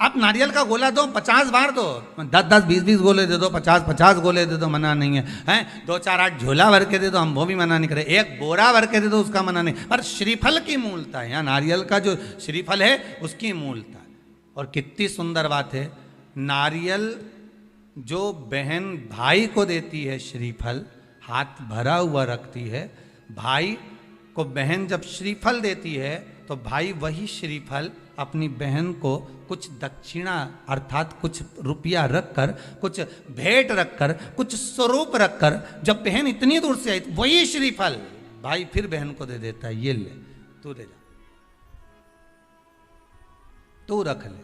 आप नारियल का गोला दो 50 बार दो, 10-10, 20-20 गोले दे दो, 50-50 गोले दे दो, मना नहीं है, हैं 2-4-8 झोला भर के दे दो, हम वो भी मना नहीं करे, एक बोरा भर के दे दो, उसका मना नहीं। पर श्रीफल की मूलता है, यहाँ नारियल का जो श्रीफल है उसकी मूलता है। और कितनी सुंदर बात है, नारियल जो बहन भाई को देती है श्रीफल, हाथ भरा हुआ रखती है, भाई को बहन जब श्रीफल देती है तो भाई वही श्रीफल अपनी बहन को कुछ दक्षिणा अर्थात कुछ रुपया रखकर, कुछ भेंट रखकर, कुछ स्वरूप रखकर, जब बहन इतनी दूर से आई वही श्रीफल भाई फिर बहन को दे देता है, ये ले तू ले जा, तू रख ले।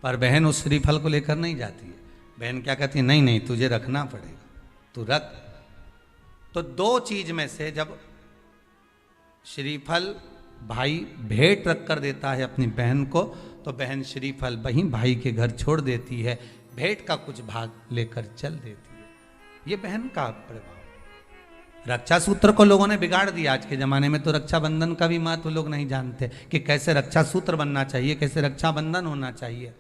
पर बहन उस श्रीफल को लेकर नहीं जाती है, बहन क्या कहती है, नहीं नहीं तुझे रखना पड़ेगा, तू रख। तो दो चीज में से जब श्रीफल भाई भेंट रख कर देता है अपनी बहन को, तो बहन श्रीफल वहीं भाई के घर छोड़ देती है, भेंट का कुछ भाग लेकर चल देती है। ये बहन का प्रभाव। रक्षा सूत्र को लोगों ने बिगाड़ दिया आज के जमाने में, तो रक्षाबंधन का भी महत्व लोग नहीं जानते कि कैसे रक्षा सूत्र बनना चाहिए, कैसे रक्षाबंधन होना चाहिए,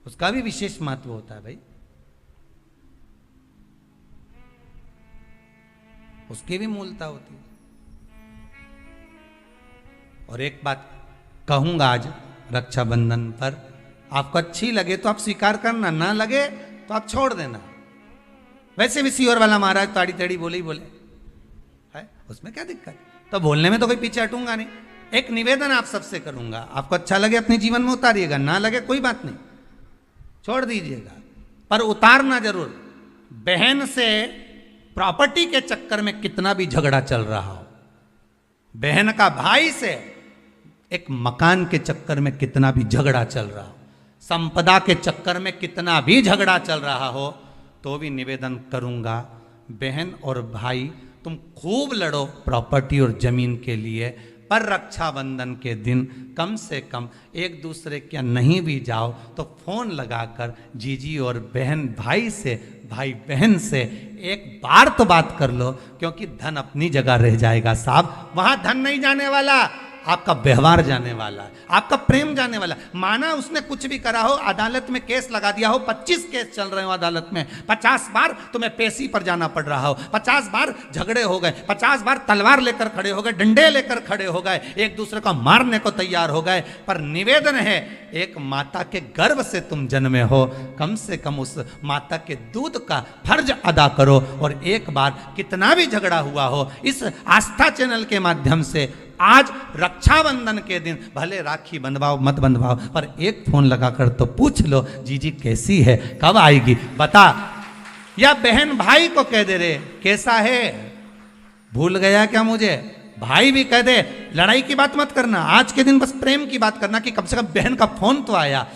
उसका भी विशेष महत्व होता है भाई, उसकी भी मूलता होती है। और एक बात कहूंगा आज रक्षाबंधन पर, आपको अच्छी लगे तो आप स्वीकार करना, ना लगे तो आप छोड़ देना। वैसे भी सीवर वाला महाराज ताड़ी ताड़ी बोले ही बोले है, उसमें क्या दिक्कत, तो बोलने में तो कोई पीछे हटूंगा नहीं। एक निवेदन आप सबसे करूंगा, आपको अच्छा लगे अपने जीवन में उतारिएगा, ना लगे कोई बात नहीं, छोड़ दीजिएगा, पर उतारना जरूर। बहन से प्रॉपर्टी के चक्कर में कितना भी झगड़ा चल रहा हो, बहन का भाई से एक मकान के चक्कर में कितना भी झगड़ा चल रहा हो, संपदा के चक्कर में कितना भी झगड़ा चल रहा हो, तो भी निवेदन करूंगा, बहन और भाई तुम खूब लड़ो प्रॉपर्टी और जमीन के लिए, पर रक्षाबंधन के दिन कम से कम एक दूसरे के नहीं भी जाओ तो फोन लगाकर जीजी और बहन भाई से, भाई बहन से एक बार तो बात कर लो, क्योंकि धन अपनी जगह रह जाएगा साहब, वहां धन नहीं जाने वाला, आपका व्यवहार जाने वाला है, आपका प्रेम जाने वाला। माना उसने कुछ भी करा हो, अदालत में केस लगा दिया हो, 25 केस चल रहे हो अदालत में, 50 बार तुम्हें पेशी पर जाना पड़ रहा हो, 50 बार झगड़े हो गए, 50 बार तलवार लेकर खड़े हो गए, डंडे लेकर खड़े हो गए, एक दूसरे को मारने को तैयार हो गए, पर निवेदन है, एक माता के गर्भ से तुम जन्मे हो, कम से कम उस माता के दूध का फर्ज अदा करो। और एक बार कितना भी झगड़ा हुआ हो, इस आस्था चैनल के माध्यम से आज रक्षाबंधन के दिन भले राखी बंधवाओ मत बंधवाओ, पर एक फोन लगाकर तो पूछ लो, जीजी कैसी है, कब आएगी बता, या बहन भाई को कह दे रे कैसा है, भूल गया क्या मुझे, भाई भी कह दे, लड़ाई की बात मत करना, आज के दिन बस प्रेम की बात करना कि कम से कम बहन का फोन तो आया।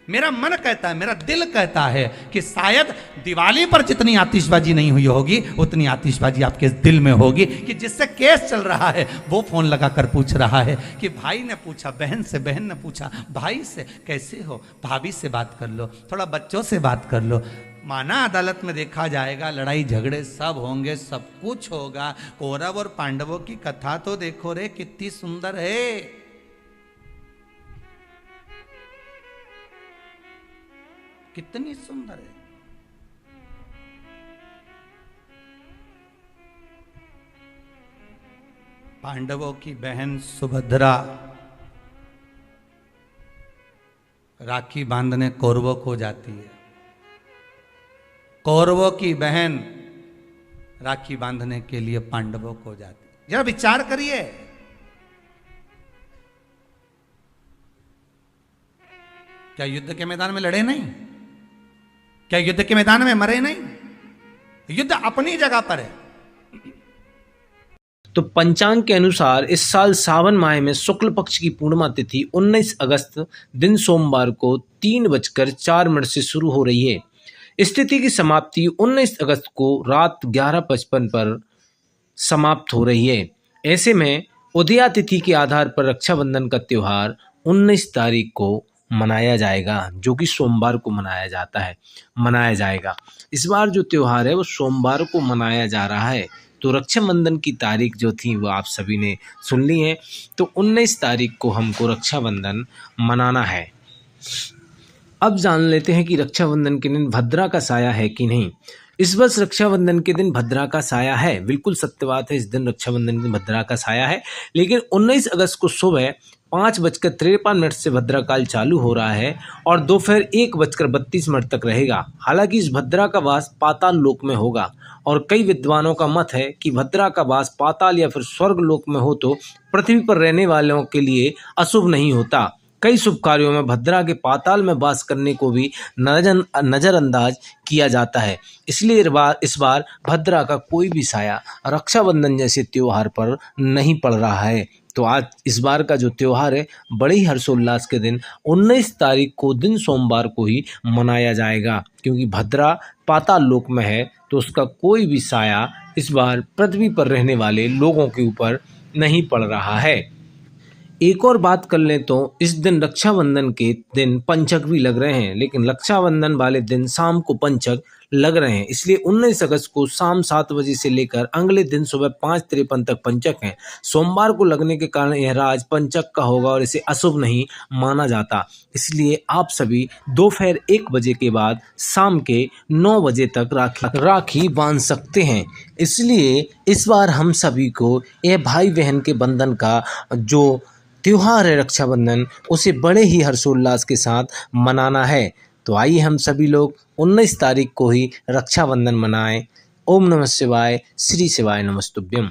मेरा मन कहता है, मेरा दिल कहता है कि शायद दिवाली पर जितनी आतिशबाजी नहीं हुई होगी उतनी आतिशबाजी आपके दिल में होगी, कि जिससे केस चल रहा है वो फोन लगाकर पूछ रहा है कि भाई ने पूछा बहन से, बहन ने पूछा भाई से, कैसे हो, भाभी से बात कर लो, थोड़ा बच्चों से बात कर लो। माना अदालत में देखा जाएगा, लड़ाई झगड़े सब होंगे, सब कुछ होगा, कौरव और पांडवों की कथा तो देखो रे कितनी सुंदर है, कितनी सुंदर है। पांडवों की बहन सुभद्रा राखी बांधने कौरवों को जाती है, कौरवों की बहन राखी बांधने के लिए पांडवों को जाती है। जरा विचार करिए, क्या युद्ध के मैदान में लड़े नहीं, क्या युद्ध के मैदान में मरे नहीं, युद्ध अपनी जगह पर है। तो पंचांग के अनुसार इस साल सावन माह में शुक्ल पक्ष की पूर्णिमा तिथि 19 अगस्त दिन सोमवार को 3:04 से शुरू हो रही है। इस तिथि की समाप्ति 19 अगस्त को रात 11:55 पर समाप्त हो रही है। ऐसे में उदया तिथि के आधार पर रक्षाबंधन का त्योहार 19 तारीख को मनाया जाएगा, जो कि सोमवार को मनाया जाएगा। इस बार जो त्योहार है वो सोमवार को मनाया जा रहा है। तो रक्षाबंधन की तारीख जो थी वो आप सभी ने सुन ली है। तो 19 तारीख को हमको रक्षाबंधन मनाना है। अब जान लेते हैं कि रक्षाबंधन के दिन भद्रा का साया है कि नहीं। इस वर्ष रक्षाबंधन के दिन भद्रा का साया है, बिल्कुल सत्य बात है, इस दिन रक्षाबंधन के दिन भद्रा का साया है। लेकिन 19 अगस्त को सुबह 5:53 से भद्रा काल चालू हो रहा है और दोपहर 1:32 तक रहेगा। हालांकि इस भद्रा का वास पाताल लोक में होगा और कई विद्वानों का मत है कि भद्रा का वास पाताल या फिर स्वर्ग लोक में हो तो पृथ्वी पर रहने वालों के लिए अशुभ नहीं होता। कई शुभ कार्यों में भद्रा के पाताल में वास करने को भी नजरअंदाज किया जाता है। इसलिए इस बार भद्रा का कोई भी साया रक्षाबंधन जैसे त्योहार पर नहीं पड़ रहा है। तो आज इस बार का जो त्योहार है बड़े ही हर्षोल्लास के दिन 19 तारीख को दिन सोमवार को ही मनाया जाएगा, क्योंकि भद्रा पाताल लोक में है तो उसका कोई भी साया इस बार पृथ्वी पर रहने वाले लोगों के ऊपर नहीं पड़ रहा है। एक और बात कर लें तो इस दिन रक्षाबंधन के दिन पंचक भी लग रहे हैं, लेकिन रक्षाबंधन वाले दिन शाम को पंचक लग रहे हैं। इसलिए 19 अगस्त को शाम 7 बजे से लेकर अगले दिन सुबह 5:53 तक पंचक हैं। सोमवार को लगने के कारण यह राज पंचक का होगा और इसे अशुभ नहीं माना जाता। इसलिए आप सभी दोपहर 1 बजे के बाद शाम के 9 बजे तक राखी बांध सकते हैं। इसलिए इस बार हम सभी को यह भाई बहन के बंधन का जो त्योहार है रक्षाबंधन, उसे बड़े ही हर्षोल्लास के साथ मनाना है। तो आइए हम सभी लोग 19 तारीख को ही रक्षाबंधन मनाएं। ओम नमः शिवाय, श्री शिवाय नमस्तुभ्यम।